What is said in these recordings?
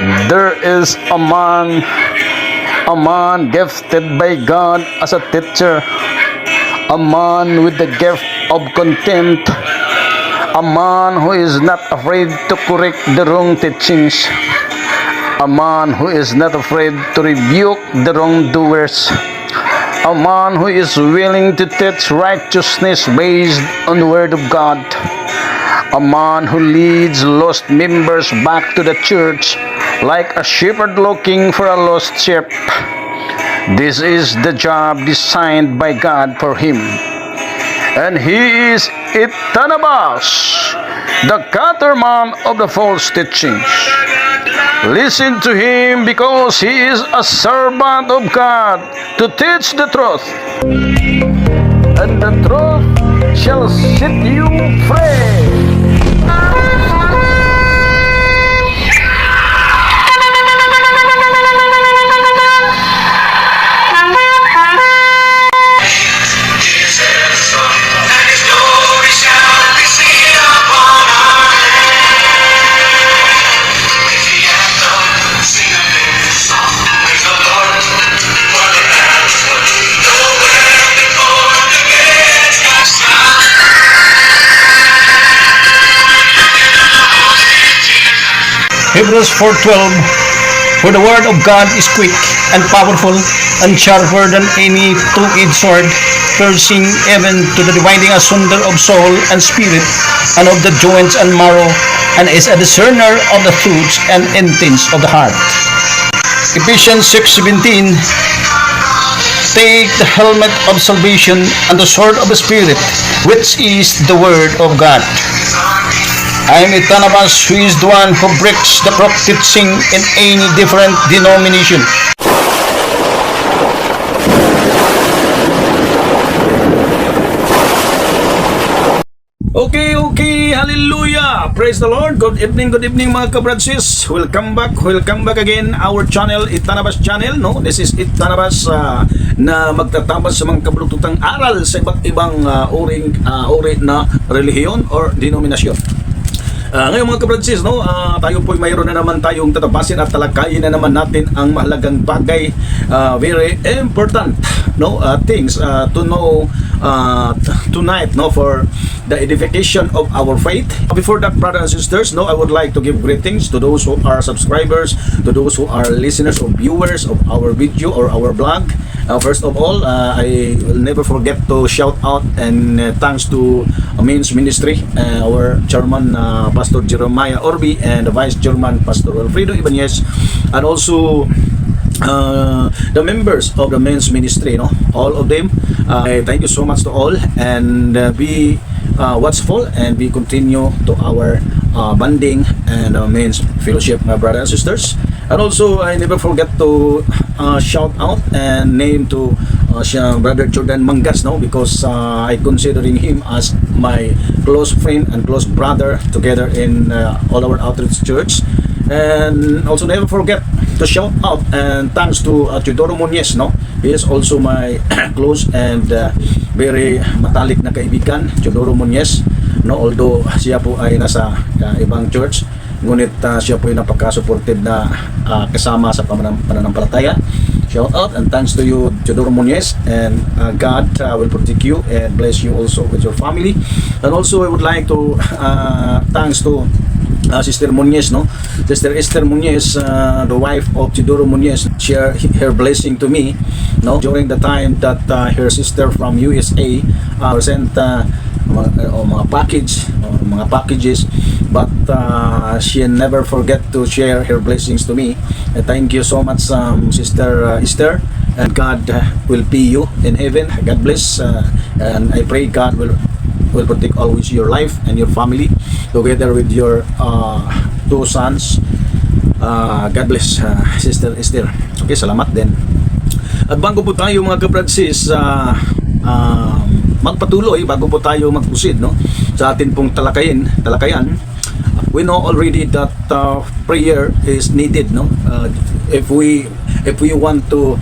There is a man gifted by God as a teacher, a man with the gift of contempt, a man who is not afraid to correct the wrong teachings, a man who is not afraid to rebuke the wrongdoers, a man who is willing to teach righteousness based on the Word of God, a man who leads lost members back to the church like a shepherd looking for a lost sheep. This is the job designed by God for him. And he is Itanabas, the caterman of the false teachings. Listen to him because he is a servant of God to teach the truth. And the truth shall set you free. Hebrews 4:12. For the word of God is quick and powerful and sharper than any two-edged sword, piercing even to the dividing asunder of soul and spirit, and of the joints and marrow, and is a discerner of the thoughts and intents of the heart. Ephesians 6:17. Take the helmet of salvation and the sword of the Spirit, which is the word of God. I am Itanabas, who is the one who breaks the crooked teaching in any different denomination. Okay, hallelujah! Praise the Lord! Good evening mga kabradsis. Welcome back again our channel, Itanabas channel, no? This is Itanabas na magtatapos sa mga kablututang aral sa iba't ibang uri na relihiyon or denominasyon. Ngayon mga kabradsis, no, tayo po mayroon na naman tayong tatapasin at talakayin na naman natin ang mahalagang bagay, very important, no, things to know tonight, no, for the edification of our faith. Before that, brothers and sisters, no, I would like to give greetings to those who are subscribers, to those who are listeners or viewers of our video or our blog. First of all, I will never forget to shout out and thanks to Men's Ministry, our chairman, Pastor Jeremiah Orbi, and the vice chairman, Pastor Alfredo Ibanez, and also the members of the Men's Ministry, no, all of them. Thank you so much to all, and be watchful, and we continue to our bonding and men's fellowship, my brothers and sisters. And also, I never forget to shout out and name to Brother Jordan Mangas, no, because I considering him as my close friend and close brother together in all our outreach church. And also never forget to shout out and thanks to Teodoro Muñez, no. He is also my close and very matalik na kaibigan, Teodoro Muñez, no, although siya po ay nasa ibang church, ngunit siya po ay napaka-supportive na kasama sa pananampalataya. Shout out and thanks to you, Teodoro Muñez, and God will protect you and bless you also with your family. And also I would like to thanks to Sister Muñez, no, Sister Esther Muñez, the wife of Teodoro Muñez, share her blessing to me, no, during the time that her sister from USA sent mga packages, but she never forget to share her blessings to me. Thank you so much, Sister Esther, and God will pay you in heaven. God bless, and I pray God will protect always your life and your family together with your two sons. God bless, Sister Esther. Okay, salamat din. At bago po tayo mga kabradsis magpatuloy, bago po tayo magpusid, no, sa atin pong talakayan, we know already that prayer is needed, no, if we want to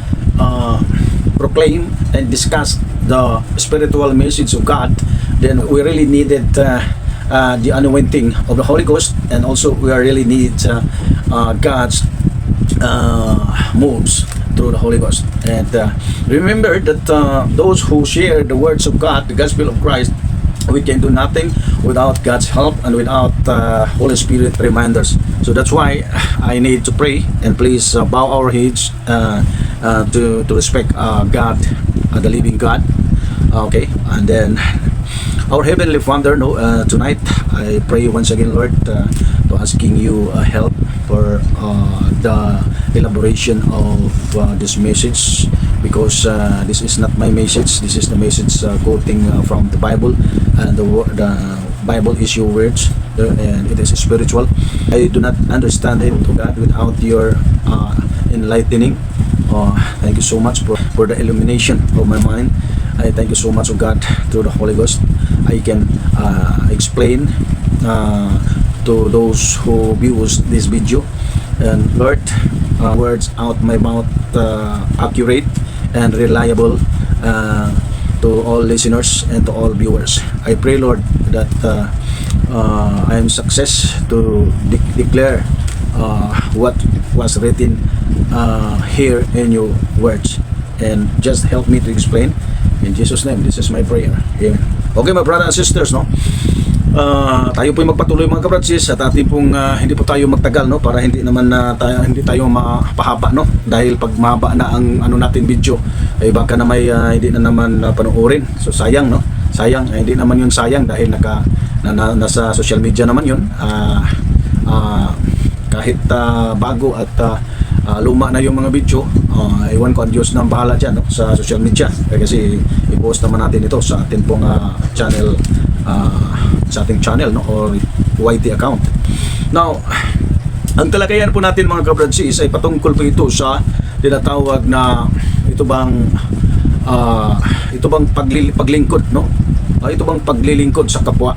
proclaim and discuss the spiritual message of God, then we really needed the anointing of the Holy Ghost, and also we really need God's moves through the Holy Ghost. And remember that those who share the words of God, the gospel of Christ, we can do nothing without God's help and without Holy Spirit reminders. So that's why I need to pray, and please bow our heads to respect God, the living God. Okay, and then our Heavenly Father, tonight I pray once again, Lord, to asking you help for the elaboration of this message, because this is not my message. This is the message quoting from the Bible, and the Bible is your words, and it is spiritual. I do not understand it, God, without your enlightening. Thank you so much for the illumination of my mind. I thank you so much, God, through the Holy Ghost. I can explain to those who views this video, and Lord, words out my mouth accurate and reliable to all listeners and to all viewers. I pray, Lord, that I am success to declare what was written here in your words, and just help me to explain in Jesus' name. This is my prayer. Amen. Okay, my brothers and sisters, tayo po magpatuloy, mga kabratsis, at ating pong hindi po tayo magtagal, para hindi naman hindi tayo mapahaba, dahil pag mahaba na ang natin video, ay baka na may hindi na naman panoorin. So sayang, sayang, hindi naman yun sayang, dahil nasa social media naman yun. Kahit bago at luma na yung mga video, iwan ko, ang Diyos na ang bahala dyan, sa social media. Kasi i-post naman natin ito sa ating pong channel, sa ating channel, or YT account. Now, ang talakayan po natin, mga kabradsis, ay patungkol po ito sa tinatawag na ito bang paglilingkod, ito bang paglilingkod sa kapwa,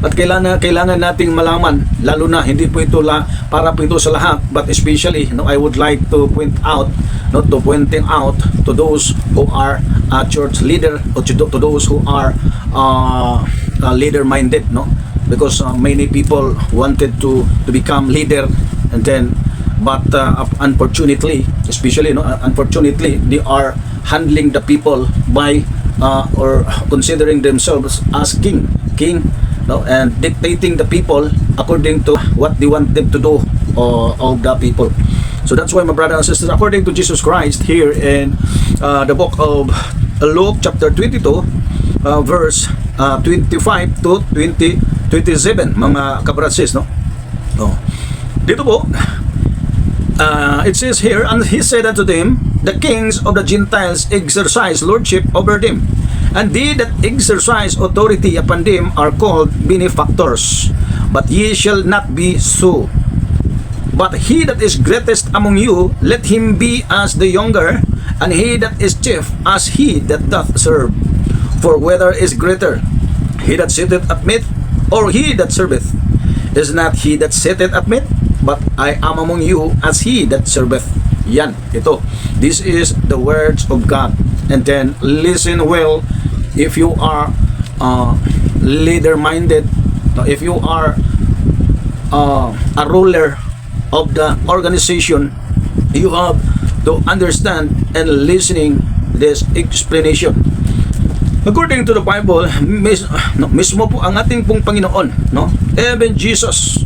At kailangan nating malaman, lalo na hindi po ito para po ito sa lahat, but especially, I would like to point out, pointing out to those who are church leader, or to those who are leader minded, because many people wanted to become leader, and then but unfortunately, unfortunately, they are handling the people by or considering themselves as king, and dictating the people according to what they want them to do, of the people. So that's why, my brothers and sisters, according to Jesus Christ, here in the book of Luke chapter 22, verse 25 to 27, mga kabratsis, dito po, it says here, and he said unto them, the kings of the Gentiles exercise lordship over them, and they that exercise authority upon them are called benefactors. But ye shall not be so. But he that is greatest among you, let him be as the younger, and he that is chief as he that doth serve. For whether is greater, he that sitteth at meat, or he that serveth? Is not he that sitteth at meat? But I am among you as he that serveth. Yan, ito. This is the words of God. And then listen well. If you are leader-minded, if you are a ruler of the organization, you have to understand and listening this explanation. According to the Bible, mismo po ang ating pong Panginoon, even Jesus,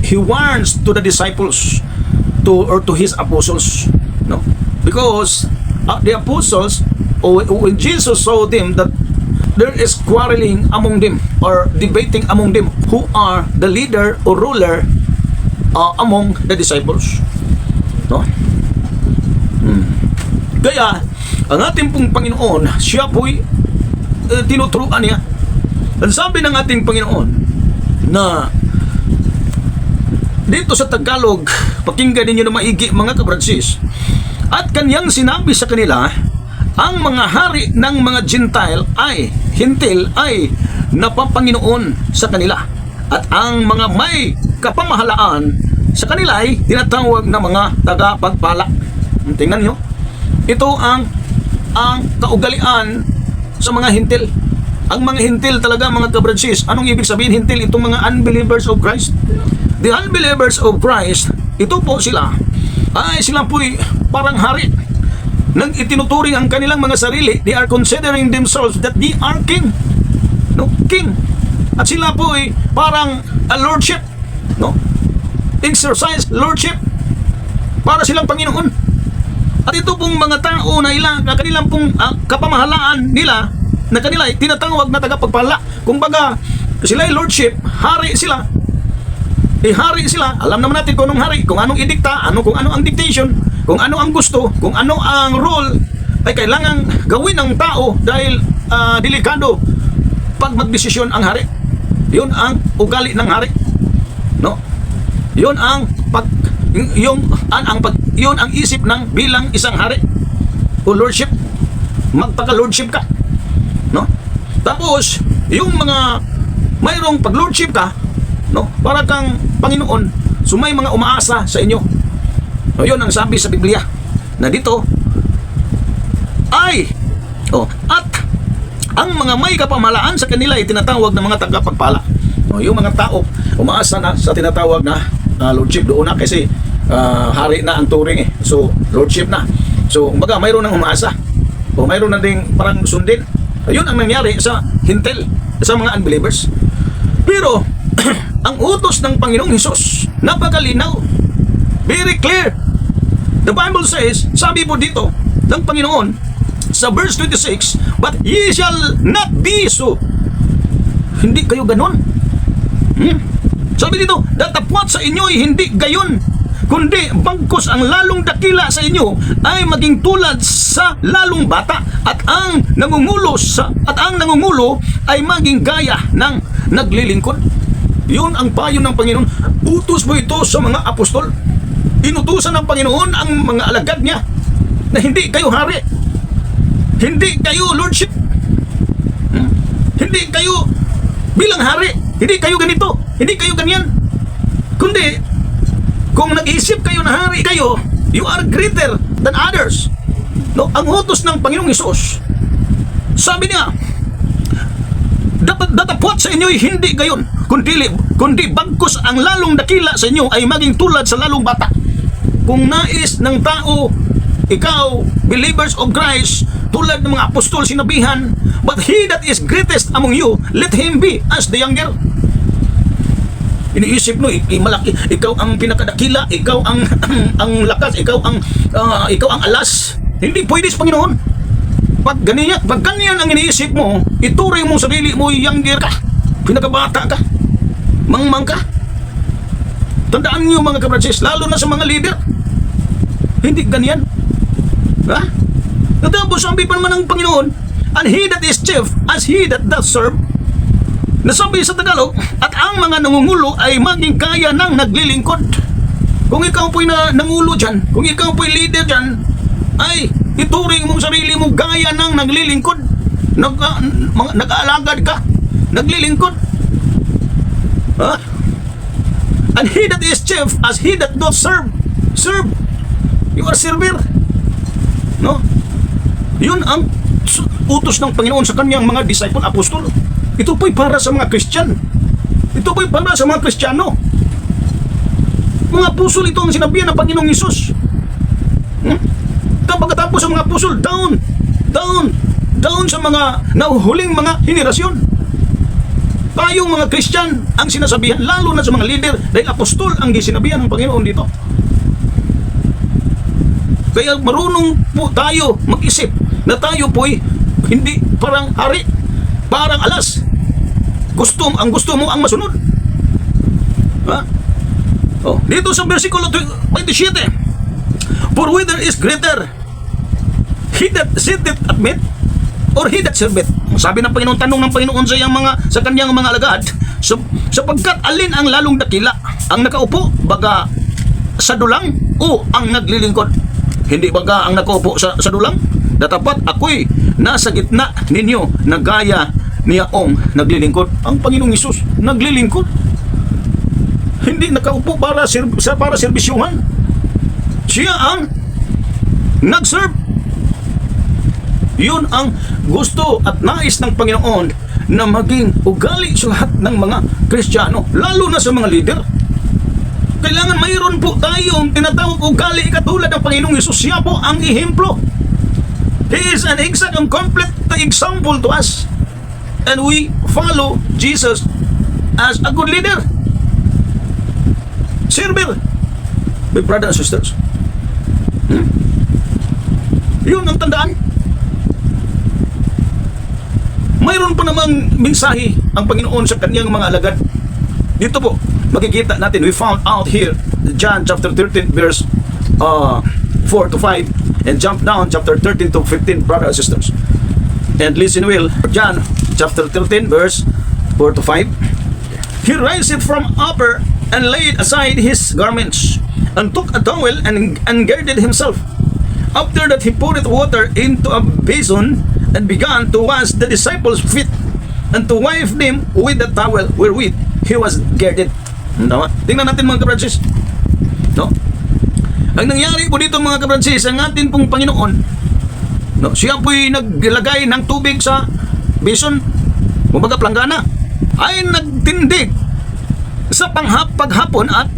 he warns to the disciples, to his apostles, because the apostles, when Jesus saw them that there is quarreling among them, or debating among them, who are the leader or ruler among the disciples, Kaya ang ating pong Panginoon, siya po'y tinuturuan niya. Ang sabi ng ating Panginoon na dito sa Tagalog, pakinggan ninyo na maigi, mga kabradsis, at kanyang sinabi sa kanila, ang mga hari ng mga Hintil ay napapanginoon sa kanila, at ang mga may kapamahalaan sa kanila ay tinatawag na mga tagapagpala. Tingnan nyo, ito ang kaugalian sa mga Hintil. Ang mga hintil talaga, mga kabradsis, anong ibig sabihin hintil? Itong mga unbelievers of Christ. The unbelievers of Christ, ito po sila, ay sila po'y parang hari. Nang itinuturing ang kanilang mga sarili, they are considering themselves that they are king. No? King. At sila po'y parang a lordship. No? Exercise lordship. Para silang Panginoon. At ito pong mga tao na kanilang pong kapamahalaan nila, na kanila ay tinatawag na tagapagpala. Kumbaga, sila ay lordship, hari sila. Hari sila. Alam naman natin kung anong hari, kung anong idikta, kung ano ang dictation, kung ano ang gusto, kung ano ang role ay kailangan gawin ng tao dahil delikado pag magdesisyon ang hari. Yun ang ugali ng hari. No? Yun ang yun ang isip ng bilang isang hari o lordship. Magpaka-lordship ka. No? Tapos, yung mga mayroong pag-lordship ka, no? Para kang Panginoon, so may mga umaasa sa inyo. No, yun ang sabi sa Biblia na dito ay at ang mga may kapamahalaan sa kanila ay tinatawag ng mga tagapagpala. No, yung mga tao umaasa na sa tinatawag na lordship doon na kasi hari na ang turing so lordship na. So kumbaga mayroon ng umaasa o mayroon na ding parang sundin. Yun ang nangyari sa hintil, sa mga unbelievers. Pero ang utos ng Panginoong Hesus napakalinaw, very clear. The Bible says, sabi po dito ng Panginoon sa verse 26, but ye shall not be so. Hindi kayo ganon. Sabi dito, datapwat sa inyo ay hindi gayon, kundi bagkus ang lalong dakila sa inyo ay maging tulad sa lalong bata, at ang nangungulo ay maging gaya ng naglilingkod. Yun ang payo ng Panginoon. Utos mo ito sa mga apostol. Inutusan ng Panginoon ang mga alagad niya na hindi kayo hari, hindi kayo lordship, hindi kayo bilang hari, hindi kayo ganito, hindi kayo ganyan, kundi kung nag-isip kayo na hari kayo, you are greater than others. No, ang utos ng Panginoong Hesus, sabi niya, datapwat sa inyo ay hindi gayon, kundi bagkus ang lalong dakila sa inyo ay maging tulad sa lalong bata. Kung nais ng tao, ikaw, believers of Christ, tulad ng mga apostol sinabihan, but he that is greatest among you, let him be as the younger. Iniisip mo, malaki, ikaw ang pinakadakila, ikaw ang lakas, ikaw ang alas. Hindi pwede sa Panginoon. Pag ganyan ang iniisip mo, ituloy mo sarili mo, younger ka, pinakabata ka, mangmang ka. Tandaan niyo mga kabradsis, lalo na sa mga leader, hindi ganyan. Ha? Tapos sabi pa naman ng Panginoon, and he that is chief as he that doth serve. Nasabi sa Tagalog, at ang mga nangungulo ay maging kaya ng naglilingkod. Kung ikaw po'y nangulo dyan, kung ikaw po'y leader dyan, ay ituring mong sarili mo gaya ng naglilingkod. Nag-aalagad ka, naglilingkod. Ha? And he that is chief as he that doth serve. Serve. You are server. No? Yun ang utos ng Panginoon sa kanyang mga disciple, apostol. Ito po'y para sa mga Christian. Ito po'y para sa mga Kristiyano. Mga apostol, ito ang sinabihan ng Panginoong Hesus. Pagkatapos sa mga apostol, down sa mga nahuhuling mga henerasyon. Tayong mga Christian ang sinasabihan, lalo na sa mga leader, dahil apostol ang sinabihan ng Panginoon dito. Kaya marunong po tayo mag-isip na tayo po'y hindi parang hari, parang alas. Ang gusto mo ang masunod. Ha? Dito sa versikulo 27, for whether is greater, he that sitteth at meat, or he that serveth. Sabi ng Panginoon, tanong ng Panginoon sa kanyang mga alagad, sapagkat alin ang lalong dakila, ang nakaupo baga sa dulang o ang naglilingkod? Hindi baga ang nakaupo sa dulang? Datapat ako'y nasa gitna ninyo na gaya niyaong naglilingkod. Ang Panginoong Hesus naglilingkod, hindi nakaupo para serbisyuhan. Siya ang nag-serve. Yun ang gusto at nais ng Panginoon na maging ugali sa lahat ng mga Kristiyano, lalo na sa mga leader. Kailangan mayroon po tayong tinatawag ugali katulad ng Panginoong Hesus. Siya po ang ehemplo. He is an exact and complete example to us. And we follow Jesus as a good leader. Server, my brothers and sisters. Yun ang tandaan. Mayroon pa namang mensahe ang Panginoon sa kanyang mga alagad. Dito po, makikita natin, we found out here, John chapter 13 verse 4 to 5, and jump down chapter 13 to 15, brothers and sisters. And listen well, John chapter 13 verse 4 to 5. He riseth from upper and laid aside his garments, and took a towel and girded himself. After that he poured water into a basin, and began to wash the disciples' feet, and to wipe them with the towel wherewith he was girded. Tama? Tingnan natin mga kabransis. No? Ang nangyari po dito mga kabransis, ang atin pong Panginoon, no, siya po'y naglagay ng tubig sa basin, kumbaga planggana, ay nagtindig sa paghapon at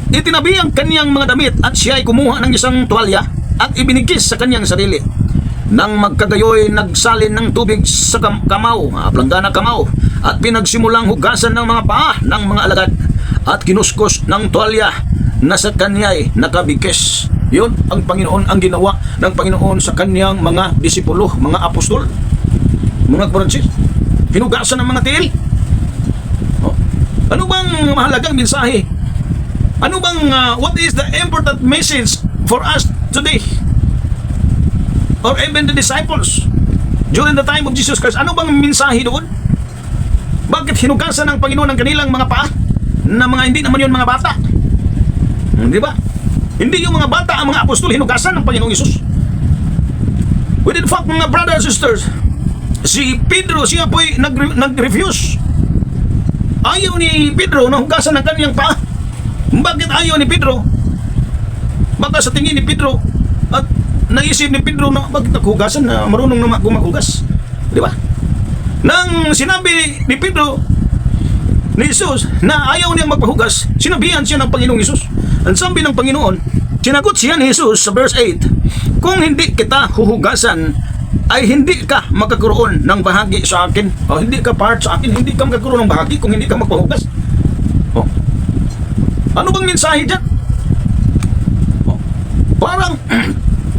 itinabi ang kanyang mga damit, at siya ay kumuha ng isang tuwalya at ibinigkis sa kanyang sarili. Nang magkagayoy, nagsalin ng tubig sa kamaw, planggana kamaw, at pinagsimulang hugasan ng mga paa ng mga alagad, at kinuskos ng tuwalya na sa kanya'y nakabigkis. Yun ang Panginoon, ang ginawa ng Panginoon sa kanyang mga disipulo, mga apostol, mga Francis. Hinugasan ng mga tiil. Ano bang mahalagang mensahe? Ano bang, what is the important message for us today? Or even the disciples during the time of Jesus Christ? Ano bang mensahe doon? Bakit hinugasan ng Panginoon ang kanilang mga paa na mga hindi naman yun mga bata? Di ba? Hindi yung mga bata ang mga apostol hinugasan ng Panginoong Hesus. With in fact, mga brothers and sisters, si Pedro, siya po'y nag-refuse. Ayaw ni Pedro na hugasan ng kanyang paa. Bakit ayaw ni Pedro? Baka sa tingin ni Pedro at naisip ni Pedro na bakit naghugasan, na marunong na maghugas, di ba? Nang sinabi ni Pedro ni Jesus na ayaw niyang magpahugas, sinabihan siya ng Panginoong Hesus. Ang sabi ng Panginoon, sinagot siya ni Jesus sa verse 8, kung hindi kita huhugasan, ay hindi ka magkakaroon ng bahagi sa akin. O hindi ka part sa akin, hindi ka magkakaroon ng bahagi kung hindi ka magpahugas. O, ano bang mensahe dyan? O, parang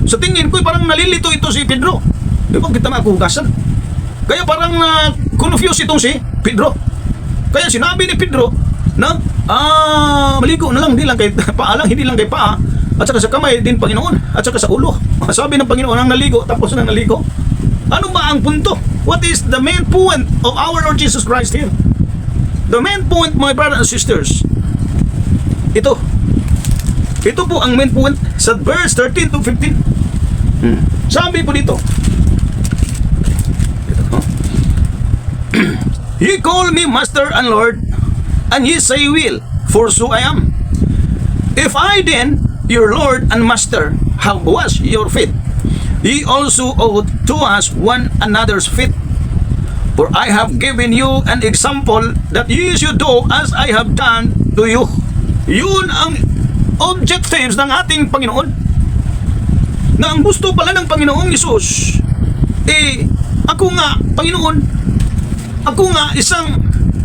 sa tingin ko, parang nalilito ito si Pedro. Di ba kita maghugasan? Kaya parang confused itong si Pedro. Kaya sinabi ni Pedro na maligo na lang, hindi lang kay paa lang, hindi lang kay paa, at saka sa kamay din, Panginoon, at saka sa ulo. Sabi ng Panginoon, ang naligo, tapos nang naligo. Ano ba ang punto? What is the main point of our Lord Jesus Christ here? The main point, my brothers and sisters, ito po ang main point sa verse 13 to 15. Sabi po dito, ye call me Master and Lord, and ye say will, for so I am. If I then, your Lord and Master, have washed your feet, ye also ought to wash one another's feet. For I have given you an example that ye should do as I have done to you. Yun ang objectives ng ating Panginoon. Na ang gusto pala ng Panginoong Hesus, ako nga, Panginoon, ako nga isang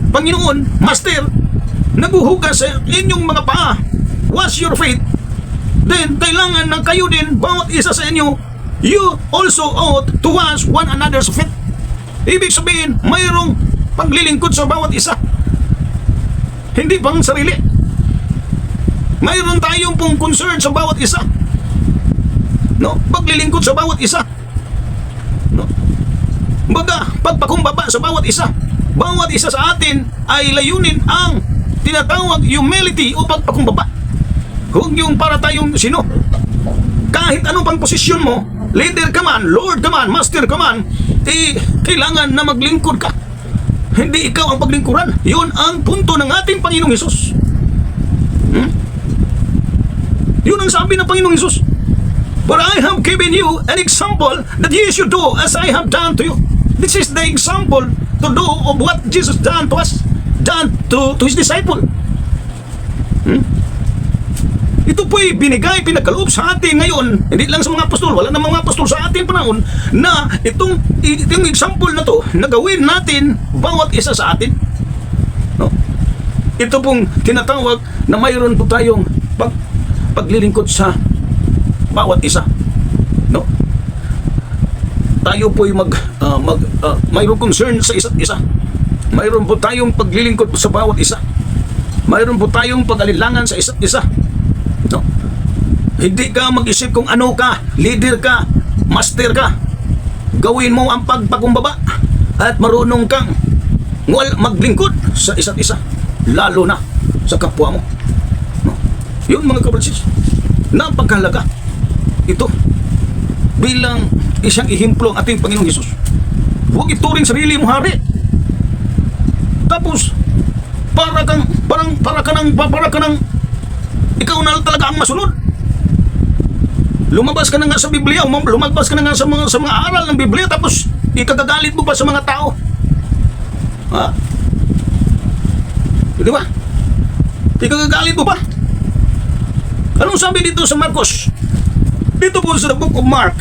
Panginoon, Master, naguhugas sa inyong mga paa, wash your feet. Then, kailangan ng kayo din, bawat isa sa inyo, you also ought to wash one another's feet. Ibig sabihin, mayroong paglilingkod sa bawat isa. Hindi pang sarili. Mayroon tayong pong concern sa bawat isa. No? Paglilingkod sa bawat isa. No? Baga, pagpakumbaba sa bawat isa. Bawat isa sa atin ay layunin ang tinatawag humility o pagpakumbaba. Huwag yung para tayong sino. Kahit anong pang posisyon mo, leader ka man, Lord ka man, Master ka man, kailangan na maglingkod ka. Hindi ikaw ang paglingkuran. Yun ang punto ng ating Panginoong Hesus. Yun ang sabi ng Panginoong Hesus. For I have given you an example that ye should do as I have done to you. This is the example to do of what Jesus done to us, done to his disciple. Ito po'y binigay, pinagkaloob sa atin ngayon, hindi lang sa mga apostol, wala namang mga apostol sa ating panahon, na itong example na to, na gawin natin bawat isa sa atin. No? Ito pong tinatawag na mayroon po tayong paglilingkod sa bawat isa. No? Tayo po'y mayroong concern sa isa't isa. Mayroon po tayong paglilingkod sa bawat isa. Mayroon po tayong pag-alilangan sa isa't isa. No? Hindi ka mag-isip kung ano ka, leader ka, master ka. Gawin mo ang pagpakumbaba at marunong kang maglingkod sa isa't isa, lalo na sa kapwa mo. No? Yun mga kabrasis, napakahalaga ito bilang isang ihimplo ang ating Panginoong Hesus. Huwag ituring sarili mong hari. Tapos para ka nang ikaw na talaga ang masunod. Lumabas ka na nga sa Biblia, lumabas ka na nga sa mga aral ng Biblia, tapos ikagagalit mo pa sa mga tao. Ha? Di ba? Ikagagalit mo pa. Anong sabi dito sa Marcos? Dito po sa book of Mark,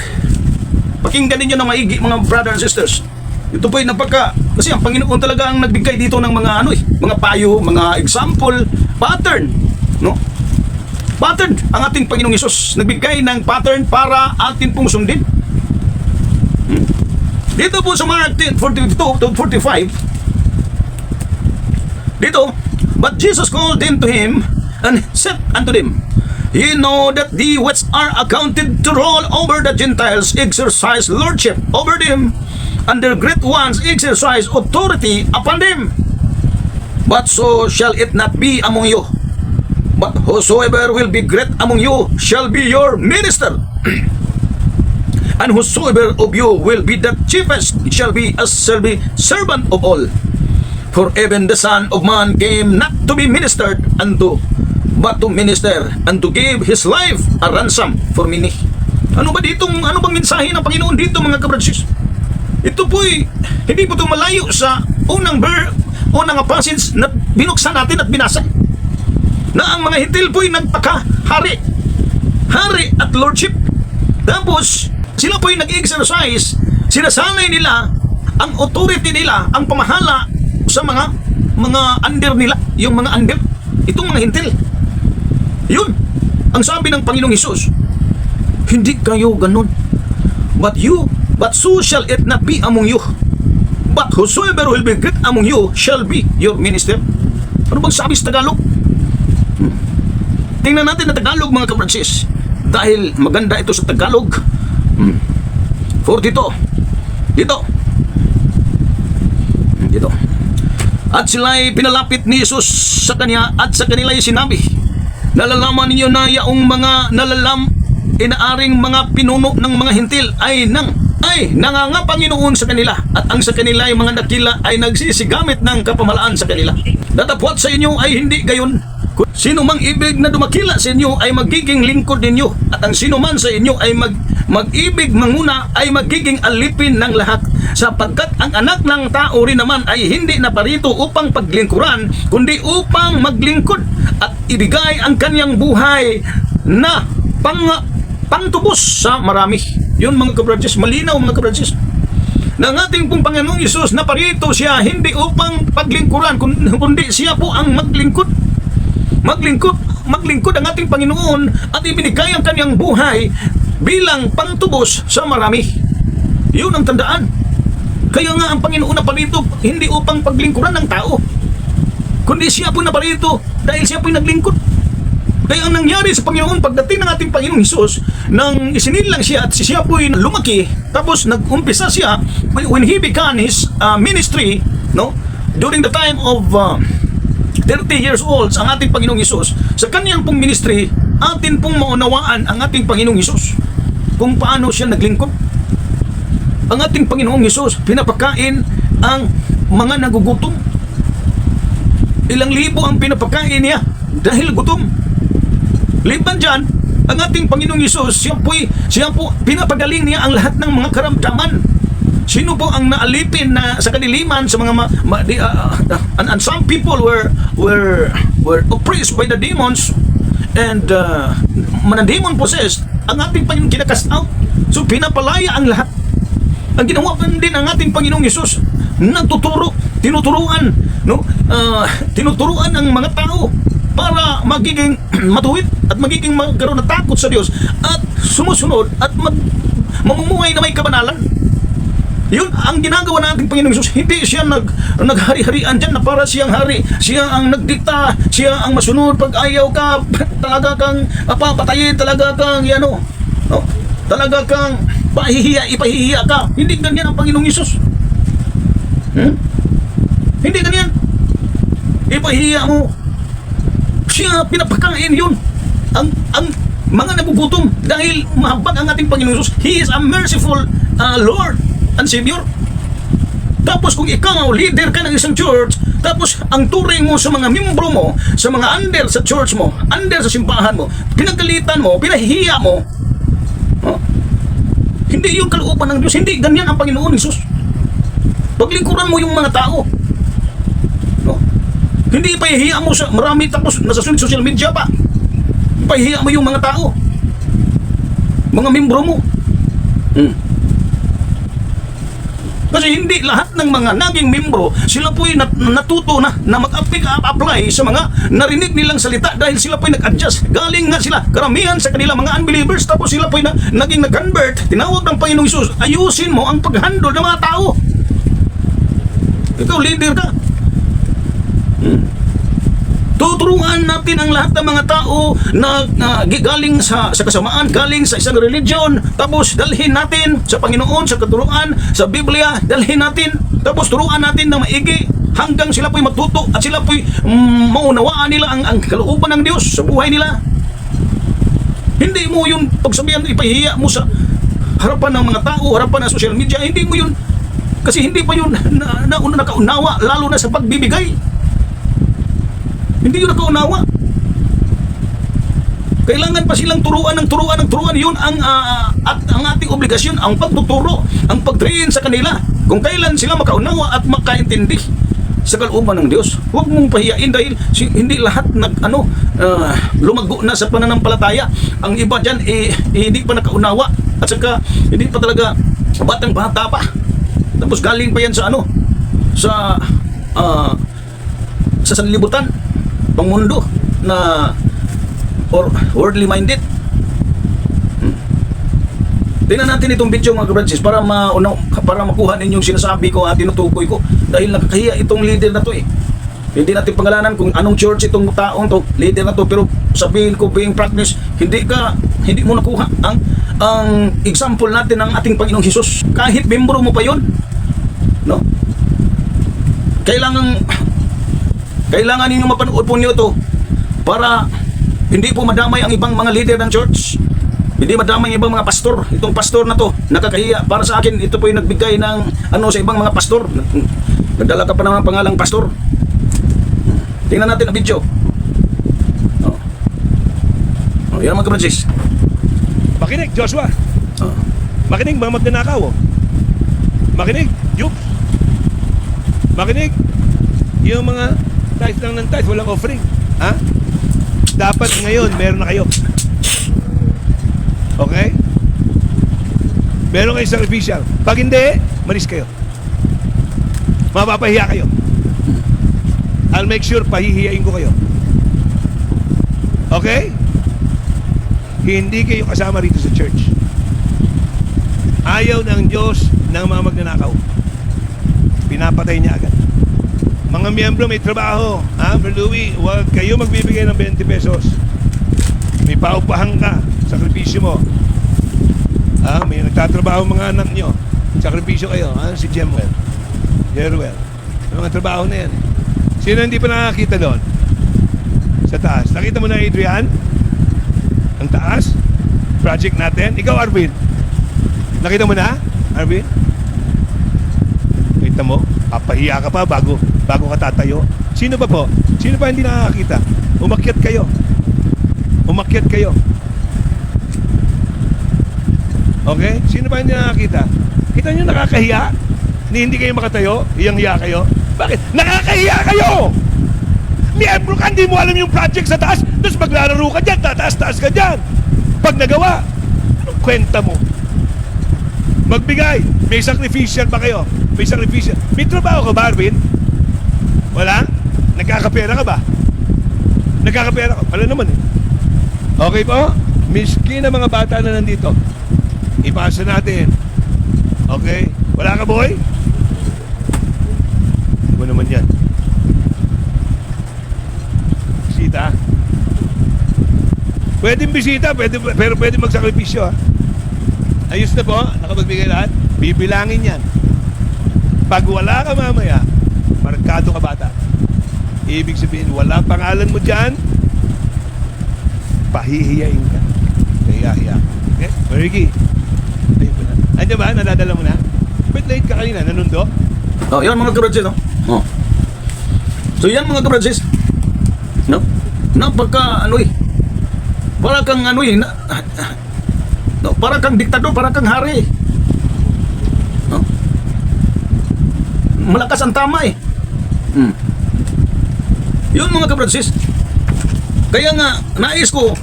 pakinggan ninyo na maigi mga brothers and sisters. Ito po ay kasi ang Panginoon talaga ang nagbigay dito ng mga mga payo, mga example, pattern, no? Pattern ang ating Panginoong Hesus, nagbigay ng pattern para atin pong sundin. Dito po sa Mark 10:42 to 45, dito, but Jesus called them to him and said unto them, ye know that the which are accounted to rule over the Gentiles exercise lordship over them, and their great ones exercise authority upon them. But so shall it not be among you. But whosoever will be great among you shall be your minister. And whosoever of you will be the chiefest shall be servant of all. For even the Son of Man came not to be ministered unto, but to minister and to give his life a ransom for many. Ano bang mensahe ng Panginoon dito mga kabradsis? Ito po'y hindi po ito malayo sa unang passage na binuksan natin at binasa, na ang mga Hintil po'y nagpaka-hari at lordship. Tapos sila po'y nag-exercise, sinasanay nila ang authority nila, ang pamahala sa mga under nila, yung mga under, itong mga Hintil. Yun ang sabi ng Panginoong Hesus, hindi kayo ganun, but so shall it not be among you, but whosoever will be great among you shall be your minister. Ano bang sabi sa Tagalog? Tingnan natin na Tagalog mga kapransis, dahil maganda ito sa Tagalog. 42 dito. At sila'y pinalapit ni Jesus sa kanya, at sa kanila'y sinabi, nalalaman ninyo na yaong mga inaaring mga pinuno ng mga Hintil ay nangangapanginoon sa kanila, at ang sa kanila ay mga dakila ay nagsisigamit ng kapamalaan sa kanila. Datapwat sa inyo ay hindi gayon. Sino mang ibig na dumakila sa inyo ay magiging lingkod ninyo, at ang sino man sa inyo ay mag-ibig manguna ay magiging alipin ng lahat, sapagkat ang anak ng tao rin naman ay hindi naparito upang paglingkuran, kundi upang maglingkod at ibigay ang kanyang buhay na pantubos sa marami. Yun mga kabradsis, malinaw mga kabradsis, na ang ating pong Panginoong Hesus, naparito siya hindi upang paglingkuran, kundi siya po ang maglingkod ang ating Panginoon, at ibinigay ang kanyang buhay bilang pantubos sa marami. Yun ang tandaan. Kaya nga ang Panginoon naparito hindi upang paglingkuran ng tao, kundi siya po naparito dahil siya po naglingkod. Kaya ang nangyari sa Panginoon, pagdating ng ating Panginoong Hesus, nang isinilang siya at siya po lumaki, tapos nag-umpisa siya, when he began his ministry, no, during the time of 30 years old, ang ating Panginoong Hesus, sa kanyang pong ministry, atin pong maunawaan ang ating Panginoong Hesus kung paano siya naglingkod. Ang ating Panginoong Hesus, pinapakain ang mga nagugutom. Ilang libo ang pinapakain niya dahil gutom. Liban dyan, ang ating Panginoong Hesus, siya po pinapagaling niya ang lahat ng mga karamdaman Sino po ang naalipin na sa kadiliman sa mga and some people were oppressed by the demons and demon possessed, ang ating Panginoon kinakast out. So pinapalaya ang lahat. Ang ginawa pa din ang ating Panginoong Hesus, tinuturuan, no? Tinuturuan ang mga tao para magiging matuwid at magiging magkaroon ng takot sa Diyos at sumusunod at mamumuhay na may kabanalan. Yun ang ginagawa ng ating Panginoong Hesus. Hindi siya naghari-harian dyan na para siyang hari. Siya ang nagdikta, siya ang masunod. Pag ayaw ka, talaga kang papatayin, talaga kang no? Talaga kang ipahihiya ka. Hindi ganyan ang Panginoong Hesus. Hindi ganyan. Ipahihiya mo. Siya pinapakain yun. Ang mga nagugutom dahil mahabag ang ating Panginoong Hesus. He is a merciful Lord and Savior. Tapos kung ikaw, leader ka ng isang church, tapos ang turing mo sa mga membro mo, sa mga under sa church mo, under sa simbahan mo, pinagalitan mo, pinahihiya mo, hindi yung kalooban ng Diyos. Hindi ganyan ang Panginoon Hesus. Paglingkuran mo yung mga tao. Hindi ipahihiya mo sa marami, tapos nasa social media pa. Ipahihiya mo yung mga tao, mga membro mo. Kasi hindi lahat ng mga naging membro, sila po'y natuto na mag-apply sa mga narinig nilang salita dahil sila po'y nag-adjust. Galing nga sila, karamihan sa kanila mga unbelievers, tapos sila po'y naging nag-convert. Tinawag ng Panginoong Hesus, ayusin mo ang pag-handle ng mga tao. Ikaw, leader ka. Tuturuan natin ang lahat ng mga tao na galing sa kasamaan, galing sa isang religion, tapos dalhin natin sa Panginoon, sa katuruan, sa Biblia, dalhin natin, tapos turuan natin na maigi hanggang sila po'y matuto at sila po'y maunawaan nila ang kalooban ng Diyos sa buhay nila. Hindi mo yun pagsabihan, ipahihiya mo sa harapan ng mga tao, harapan ng social media. Hindi mo yun, kasi hindi pa yun nakaunawa, lalo na sa pagbibigay. Hindi yun nakaunawa. Kailangan pa silang turuan ng turuan. Yun ang ating obligasyon, ang pagtuturo, ang pag-train sa kanila kung kailan sila makaunawa at makaintindi sa kalooban ng Diyos. Huwag mong pahiyain dahil hindi lahat lumago na sa pananampalataya. Ang iba dyan hindi pa nakaunawa at saka hindi pa talaga batang bata pa. Tapos galing pa yan sa sa sanlibutan, pang mundo na or worldly minded. Tingnan natin itong video mga kabransis para makuha ninyong sinasabi ko at tinutukoy ko dahil nakakahiya itong leader na to eh. Hindi natin pangalanan kung anong church itong taong to, leader na to, pero sabihin ko being practice, hindi mo nakuha ang example natin ng ating Panginoong Hesus. Kahit membro mo pa yun, no? Kailangan ninyo mapanood po niyo to para hindi po madamay ang ibang mga leader ng church. Hindi madamay ang ibang mga pastor. Itong pastor na to, nakakahiya. Para sa akin, ito po yung nagbigay ng sa ibang mga pastor. Nagdala ka pa naman pangalang pastor. Tingnan natin ang video. Yan mga kabransis. Makinig, Joshua. Makinig, mga magnanakaw. Makinig, Yup. Makinig, yung mga tithes lang ng tithes, walang offering. Ha? Dapat ngayon, meron na kayo. Okay? Meron kayo sacrificial. Pag hindi, malis kayo. Mapapahiya kayo. I'll make sure pahihiyain ko kayo. Okay? Hindi kayo kasama rito sa church. Ayaw ng Diyos ng mga magnanakaw. Pinapatay niya agad. Mga miyembro may trabaho, Brother Louie, huwag kayo magbibigay ng 20 pesos. May paupahan ka, sakripisyo mo. May nagtatrabaho mga anak nyo, sakripisyo kayo. Si Jemuel, Jeruel, mga trabaho na yan. Sino hindi pa nakakita doon? Sa taas. Nakita mo na, Adrian? Ang taas? Project natin. Ikaw, Arvin. Nakita mo na, Arvin? Nakita mo? Papahiya ka pa bago ka tatayo. Sino ba po? Sino pa hindi nakakita? Umakyat kayo. Umakyat kayo. Okay? Sino pa hindi nakakita? Kita nyo nakakahiya? Hindi kayo makatayo? Iyang-hiya kayo? Bakit? Nakakahiya kayo! Miyembro ka, hindi mo alam yung project sa taas, tapos maglalaro ka dyan, tataas-taas ka dyan. Pag nagawa, anong kwenta mo? Magbigay. May sakrifisyal ba kayo? May sakrifisyal. May trabaho ka ba, Arvin? Wala? Nagkakapera ka ba? Nagkakapera ka? Wala naman eh. Okay po? Miskin na mga bata na nandito. Ipasa natin. Okay? Wala ka, boy? Ano naman yan? Bisita? Pwedeng bisita, pero pwede magsakripisyo, ha? Ayos na po? Nakapagbigay lahat? Bibilangin yan. Pag wala ka mamaya, markado ka bata. Ibig sabihin, wala pangalan mo dyan, pahihiyain ka. Hiya-hiya. Okay? Ricky. Ayun po na. Andiyan ba? Nadadala mo na? Ba't late ka kanina? Nanundo? Oh, yan mga kabradsis, no? Oh. So yan mga kabradsis. No? Napaka ano eh. Para kang ano eh. No, para kang diktador, para kang hari. No? Malakas ang tama eh. Yun mga kabradsis. Kaya nga, nais ko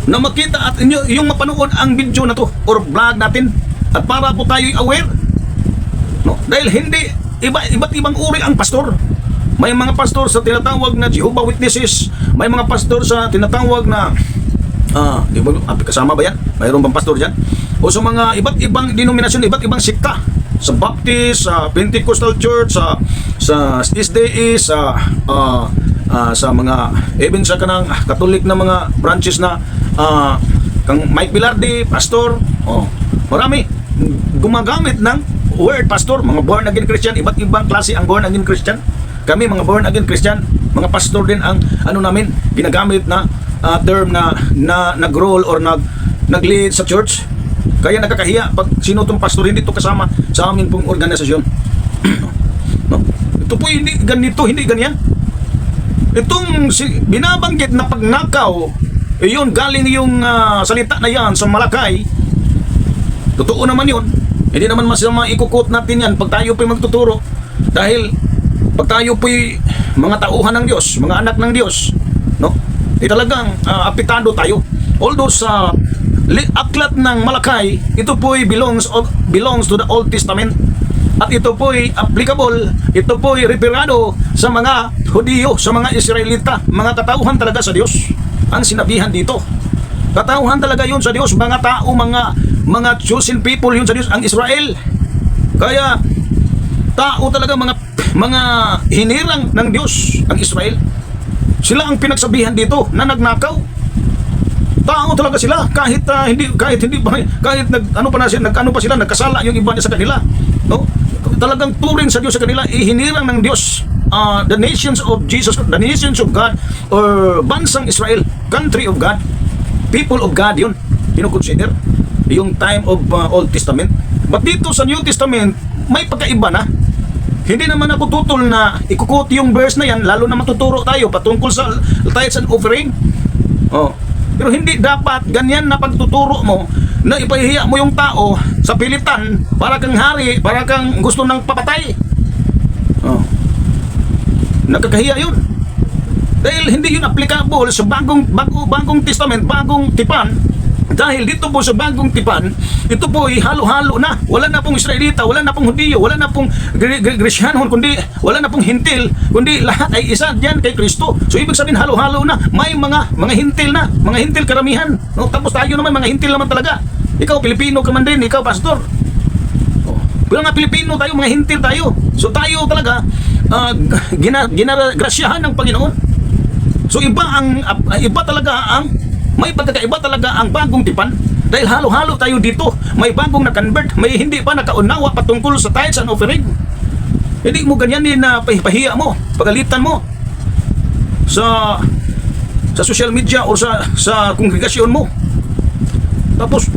na makita at inyo, yung mapanood ang video na to or vlog natin at para po tayo aware. No? Dahil hindi, iba't ibang uri ang pastor. May mga pastor sa tinatawag na Jehovah Witnesses. May mga pastor sa tinatawag na di ba, kasama ba yan? Mayroon bang pastor dyan? O sa mga iba't ibang denominasyon, iba't ibang sikta. Sa Baptist, sa Pentecostal Church, sa SDA, sa mga even sa kanang Catholic na mga branches na kang Mike Bilardi, pastor. Marami gumagamit ng word pastor, mga born again Christian, iba't ibang klase ang born again Christian. Kami mga born again Christian, mga pastor din ang ano namin ginagamit na term na nag-roll or nag-lead sa church. Kaya nakakahiya pag sino tong pastor hindi to kasama sa amin pong organisasyon. No? Ito po hindi ganito, hindi ganyan. Itong binabanggit na pagnakaw, yun galing yung salita na yan sa Malakay. Totoo naman yun. Hindi naman masama ikukot natin yan pag tayo po'y magtuturo. Dahil pag tayo po'y mga tauhan ng Diyos, mga anak ng Diyos, no? Talagang apitado tayo. Although sa aklat ng Malakay, ito po'y belongs to the Old Testament. At ito po'y applicable, ito po'y referado sa mga Hudiyo, sa mga Israelita, mga katauhan talaga sa Diyos. Ang sinabihan dito, katauhan talaga yun sa Diyos, mga tao, mga chosen people yun sa Diyos, ang Israel. Kaya tao talaga, mga hinirang ng Diyos, ang Israel. Sila ang pinagsabihan dito na nagnakaw. Tao talaga sila kahit nagkasala yung iba sa kanila, no? Talagang turing sa Diyos sa kanila, ihinirang ng Diyos the nations of Jesus, the nations of God, or bansang Israel, country of God, people of God, yun kinukonsider yung time of Old Testament. But dito sa New Testament may pagkaiba na. Hindi naman ako tutol na ikukot yung verse na yan, lalo na matuturo tayo patungkol sa tithes and offering. Pero hindi dapat ganyan na pagtuturo mo na ipahihiya mo yung tao sa pilitan para kang hari, para kang gusto ng papatay. Nakakahiya yun. Dahil hindi yun applicable sa bagong testament, bagong tipan. Dahil dito po sa bagong tipan, ito po ay halo-halo na. Wala na pong Israelita, wala na pong Hudiyo, wala na pong Gresyanon, kundi wala na pong Hintil, kundi lahat ay isa diyan kay Kristo. So ibig sabihin halo-halo na. May mga Hintil na, mga Hintil karamihan. No? Tapos tayo naman mga Hintil naman talaga. Ikaw Pilipino ka man din, ikaw pastor. Pero nga Pilipino tayo, mga Hintil tayo. So tayo talaga ginagrasyahan ng Panginoon. So iba talaga ang may pagkakaiba talaga ang bagong tipan. Dahil halo-halo tayo dito. May bagong na-convert, may hindi pa nakaunawa patungkol sa tithes and offering. Hindi mo ganyan din na pahiya mo, pagalitan mo sa social media o sa kongregasyon mo. Tapos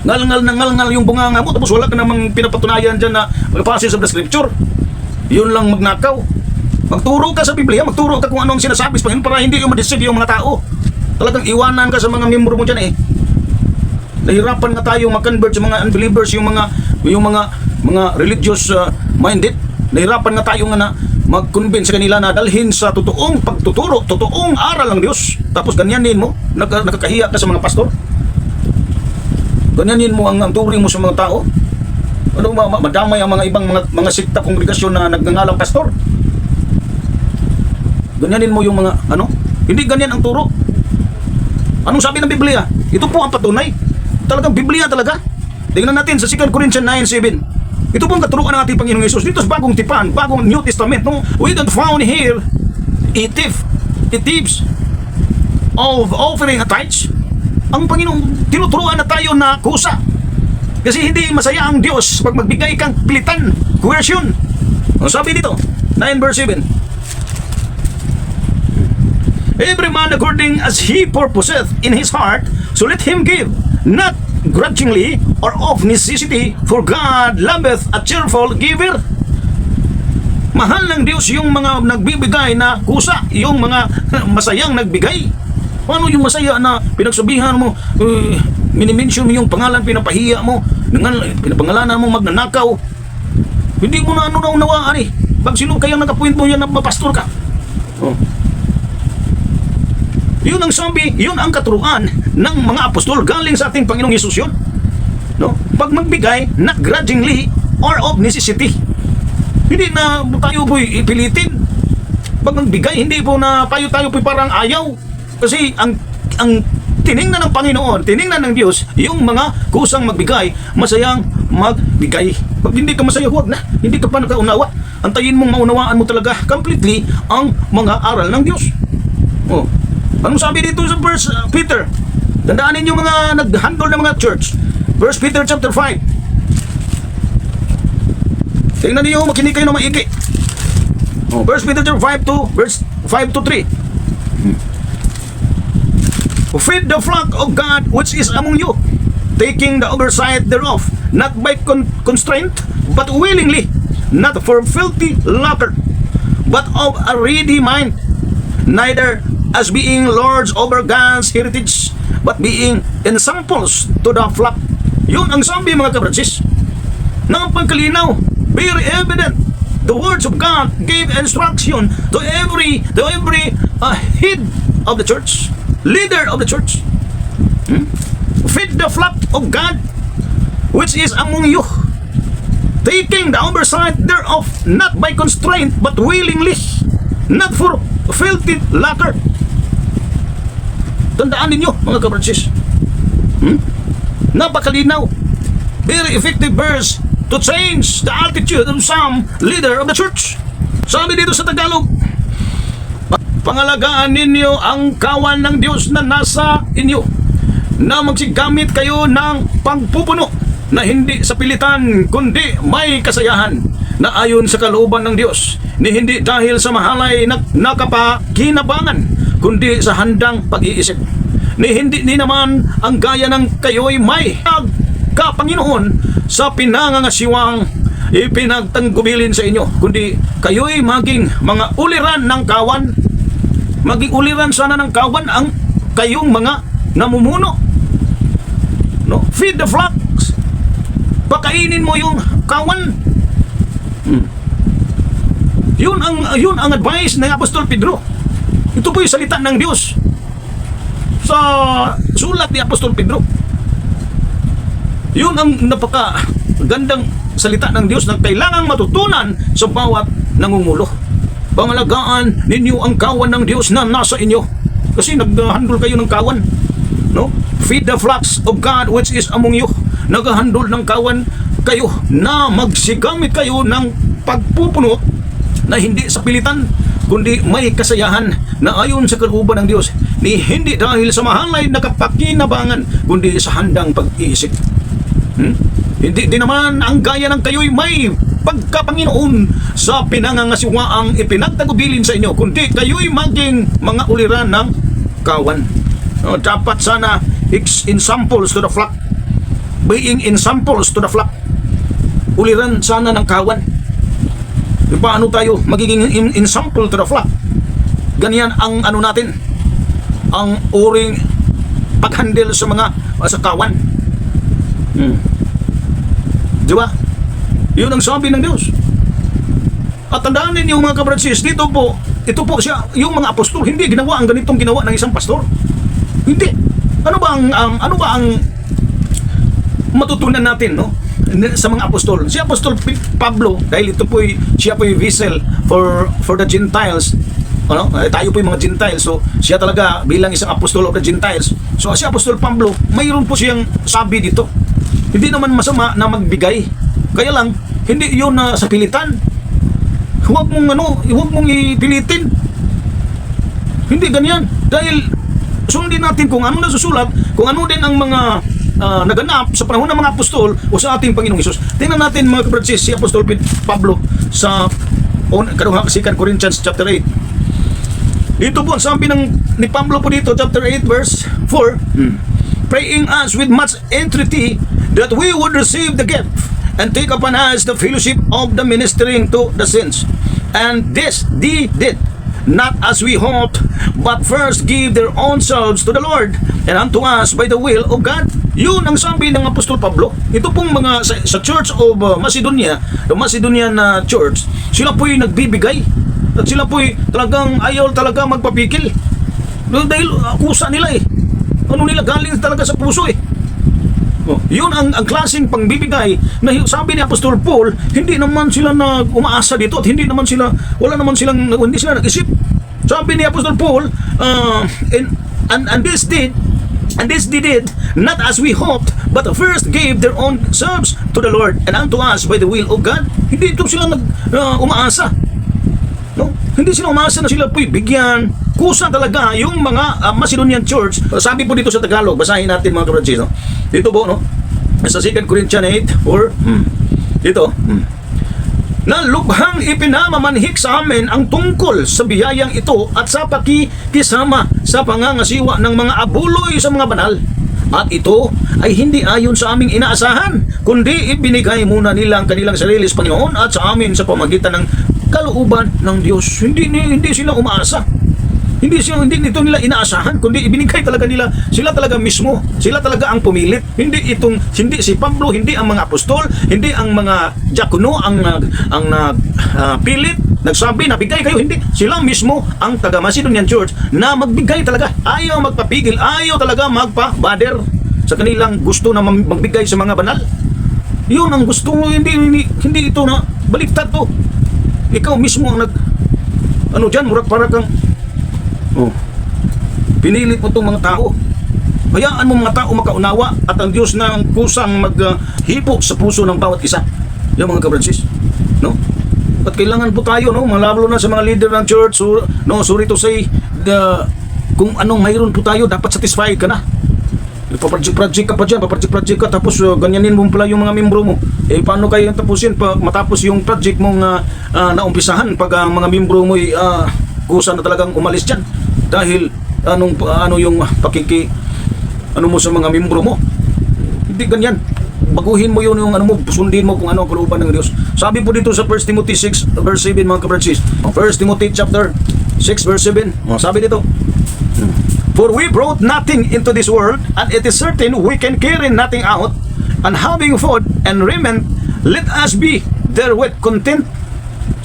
ngalngal yung bunganga mo, tapos wala ka namang pinapatunayan dyan na passage of the scripture. Yun lang magnakaw. Magturo ka sa Biblia, magturo ka kung anong sinasabi sa Panginoon para hindi yung ma-deceive yung mga tao. Talagang iwanan ka sa mga miyembro mo dyan eh. Nahirapan nga tayo mag-convert sa mga unbelievers, yung mga religious minded. Nahirapan nga tayo nga na mag-convince sa kanila na dalhin sa totoong pagtuturo, totoong aral ng Diyos. Tapos ganyanin mo, nakakahiya ka sa mga pastor. Ganyanin mo ang turing mo sa mga tao. Ano, madamay ang mga ibang mga sikta kongregasyon na nagngangalang pastor. Ganyanin mo yung mga hindi ganyan ang turo. Anong sabi ng Biblia? Ito po ang patunay. Talagang Biblia talaga. Tingnan natin sa 2 Corinthians 9:7. Ito po ang katuruan ng ating Panginoong Yesus. Dito sa bagong tipan, bagong New Testament, no? We don't found here thieves of offering a tithe. Ang Panginoong tinuturuan na tayo na kusa. Kasi hindi masaya ang Diyos pag magbigay kang pilitan, coercion. Ang sabi dito, 9:7. Every man according as he purposeth in his heart, so let him give, not grudgingly or of necessity, for God loveth a cheerful giver. Mahal ng Diyos yung mga nagbibigay na kusa, yung mga masayang nagbigay. Paano yung masaya na pinagsabihan mo, minimension mo yung pangalan, pinapahiya mo, pinapangalanan mo magnanakaw? Hindi mo na naunawaan eh. Pag sino kayang nakapuint mo yan na mapastor ka? Oh. Yun ang sabi, yun ang katuruan ng mga apostol galing sa ating Panginoong Yesus yun. No? Pag magbigay, not grudgingly or of necessity. Hindi na tayo po'y ipilitin. Pag magbigay, hindi po na tayo po'y parang ayaw. Kasi ang tiningnan ng Panginoon, tiningnan ng Diyos, yung mga kusang magbigay, masayang magbigay. Pag hindi ka masaya, huwag na. Hindi ka pa nakaunawa. Antayin mong maunawaan mo talaga completely ang mga aral ng Diyos. Oh. Anong sabi dito sa verse Peter? Tandaan ninyo mga nag-handle ng mga church. Verse Peter chapter 5. Tingnan niyo, makinig kayo na maigi. Oh, verse Peter chapter 5 to verse 5 to 3. Feed the flock of God which is among you, taking the oversight thereof, not by constraint, but willingly, not for filthy lucre, but of a ready mind, neither as being lords over God's heritage, but being ensamples to the flock. Yun ang sabi mga kabratsis. Nang pagkalinaw, very evident. The words of God gave instruction to every head of the church, leader of the church. Feed the flock of God which is among you, taking the oversight thereof, not by constraint, but willingly, not for filthy lucre. Tandaan ninyo mga kabratsis. Napakalinaw. Very effective verse to change the attitude of some leader of the church. Sabi dito sa Tagalog, pangalagaan ninyo ang kawan ng Diyos na nasa inyo, na magsigamit kayo ng pagpupuno na hindi sa pilitan kundi may kasayahan, na ayon sa kalooban ng Diyos, ni hindi dahil sa mahalay na nakapakinabangan, kundi sa handang pag-iisip, ni hindi ni naman ang gaya ng kayo'y may kapanginoon sa pinangangasiwang ipinagtanggubilin sa inyo, kundi kayo'y maging mga uliran ng kawan. Maging uliran sana ng kawan ang kayong mga namumuno. No? Feed the flocks. Pakainin mo yung kawan. Yun ang advice ng Apostol Pedro. Ito po yung salita ng Diyos sa sulat ni Apostol Pedro. Yun ang napakagandang salita ng Diyos na kailangang matutunan sa bawat nangumulo. Pangalagaan ninyo ang kawan ng Diyos na nasa inyo, kasi nag-handle kayo ng kawan, no? Feed the flocks of God which is among you. Nag-handle ng kawan kayo, na magsigamit kayo ng pagpupuno na hindi sa pilitan kundi may kasayahan, na ayon sa kalooban ng Diyos, ni hindi dahil sa mahalay na kapakinabangan kundi sa handang pag-iisip. Hindi din naman ang gaya ng kayo'y may pagkapanginoon sa pinangangasiwaang ipinagtagubilin sa inyo, kundi kayo'y maging mga uliran ng kawan. Dapat sana ensamples to the flock, being ensamples to the flock, uliran sana ng kawan. Paano tayo magiging ensample to the flock? Ganyan ang natin, ang uring paghandle sa mga sa kawan. Di ba? Yun ang sabi ng Diyos. At tandaan ninyo mga kabransis, ito po siya, yung mga apostol, hindi ginawa ang ganitong ginawa ng isang pastor. Hindi. Ano ba ang matutunan natin, no? Sa mga apostol. Si Apostol Pablo, dahil siya po yung vessel for the Gentiles, ano? Tayo po yung mga Gentiles, so siya talaga bilang isang apostol of the Gentiles. So si Apostol Pablo, mayroon po siyang sabi dito. Hindi naman masama na magbigay. Kaya lang, hindi yun sa pilitan. Huwag mong ipilitin. Hindi ganyan. Dahil sundin natin kung ano nasusulat, kung ano din ang mga naganap sa panahon ng mga apostol o sa ating Panginoong Hesus. Tingnan natin mga kapatid, si Apostol Pablo sa 2 Corinthians chapter 8. Ito po ang sabi ni Pablo po dito, chapter 8 verse 4. Praying us with much entreaty that we would receive the gift and take upon us the fellowship of the ministering to the saints. And this they did, not as we hoped, but first give their own selves to the Lord and unto us by the will of God. Yun ang sabi ng Apostol Pablo. Ito pong mga sa Church of Macedonia, the Macedonian church, sila po'y nagbibigay. At sila po'y talagang ayaw talaga magpapikil. Dahil kusa nila eh. Ano nila, galing talaga sa puso eh. Yun ang klaseng pangbibigay na sabi ni Apostol Paul, hindi naman sila umaasa dito at hindi sila nag-isip. Sabi ni Apostol Paul, and this they did not as we hoped, but first gave their own selves to the Lord and unto us by the will of God. Hindi ito sila umaasa. No? Hindi sila umaasa na sila po'y bigyan. Kusa talaga yung mga Macedonian church. Sabi po dito sa Tagalog, basahin natin mga kapatid, no? Dito po, no? Sa 2 Corinthians 8 or dito, na lubhang ipinamamanhik sa amin ang tungkol sa biyayang ito at sa pakikisama sa pangangasiwa ng mga abuloy sa mga banal. At ito ay hindi ayon sa aming inaasahan, kundi ibinigay muna nila ang kanilang sarili sa Panginoon at sa amin sa pamagitan ng kalooban ng Diyos. Hindi sila umaasa. Hindi ito nila inaasahan, kundi ibinigay talaga nila. Sila talaga mismo. Sila talaga ang pumilit. Hindi si Pablo, hindi ang mga apostol, hindi ang mga diakono ang pilit, nagsabi na bigay kayo. Hindi. Sila mismo ang taga Macedonian Church na magbigay talaga. Ayaw magpapigil, ayaw talaga magpa-bader sa kanilang gusto na magbigay sa mga banal. Yun ang gusto mo. Hindi ito na baliktad to. Ikaw mismo ang murag para kang pinilit mo itong mga tao. Hayaan mo mga tao makaunawa at ang Diyos na ang kusang maghipo sa puso ng bawat isa. Yung mga kabransis, no? At kailangan po tayo, no, malalo na sa mga leader ng church, sorry to say, kung anong mayroon po tayo, dapat satisfied ka na. Paproject ka tapos ganyanin mo pala yung mga membro mo. Paano kayo tapusin matapos yung project mong naumpisahan pag mga membro mo kusa na talagang umalis dyan dahil ano yung mo sa mga membro mo. Hindi ganyan. Baguhin mo yung sundin mo kung ano ang kalooban ng Diyos. Sabi po dito sa 1 Timothy 6 verse 7 mga kabransis. 1 Timothy chapter 6 verse 7. Sabi dito, for we brought nothing into this world, and it is certain we can carry nothing out, and having food and raiment, let us be therewith content.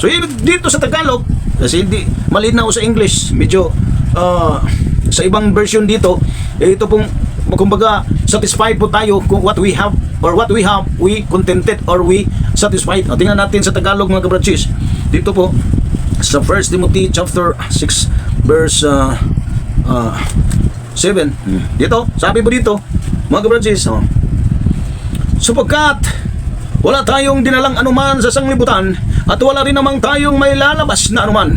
So dito sa Tagalog, kasi hindi malinaw sa English, medyo sa ibang version dito, ito pong kumbaga satisfied po tayo kung what we have, we contented or we satisfied. Tingnan natin sa Tagalog mga kabransis. Dito po sa 1 Timothy chapter 6 verse 7. Dito, sabi po dito mga kabransis, sapagkat wala tayong dinalang anuman sa sanglibutan at wala rin namang tayong may lalabas na anuman.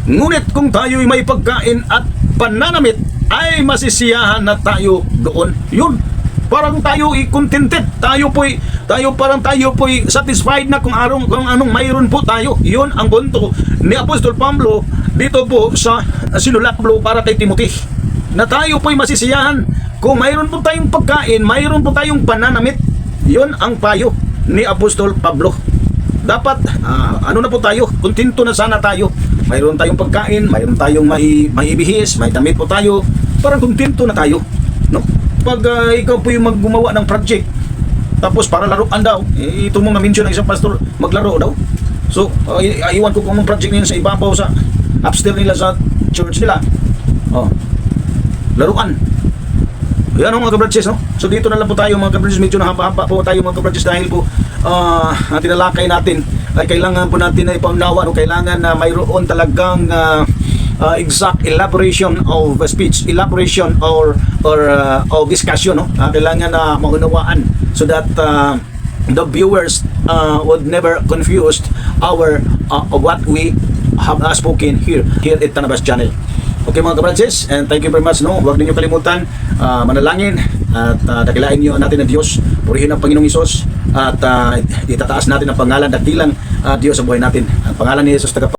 Ngunit kung tayo'y may pagkain at pananamit, ay masisiyahan na tayo doon. Yun, parang tayo'y contented. Tayo po'y satisfied na kung anong mayroon po tayo. Yun ang punto ni Apostol Pablo dito po sa sinulat Pablo para kay Timothy. Na tayo po'y masisiyahan kung mayroon po tayong pagkain, mayroon po tayong pananamit. Yun ang payo ni Apostol Pablo. Dapat na po tayo, kontento na sana tayo. Mayroon tayong pagkain, mayroon tayong maibihis, may damit po tayo, parang kontento na tayo, no? Pag ikaw po yung maggumawa ng project, Tapos para laruan daw. Ito mong na-mention ng isang pastor, maglaro daw. So, iwan ko kung anong project nila sa ibabaw sa upstairs nila sa church nila. Oh. Laruan. Yan o mga kabradges, no? So dito na lang po tayo mga kabradges, medyo nahaba-haba po tayo mga kabradges dahil po tinalakay natin ay kailangan po natin na ipaunawa, no? Kailangan na mayroon talagang exact elaboration of speech, elaboration or of discussion, no? Kailangan na maunawaan so that the viewers would never confused our what we have spoken here at Tanabas Channel. Okay mga kabradges, and thank you very much, no? Huwag ninyo kalimutan manalangin at dakilain niyo natin ang Diyos, purihin ang Panginoong Hesus at itataas natin ang pangalan, dakilang Diyos sa buhay natin. Ang pangalan ni Jesus tagapag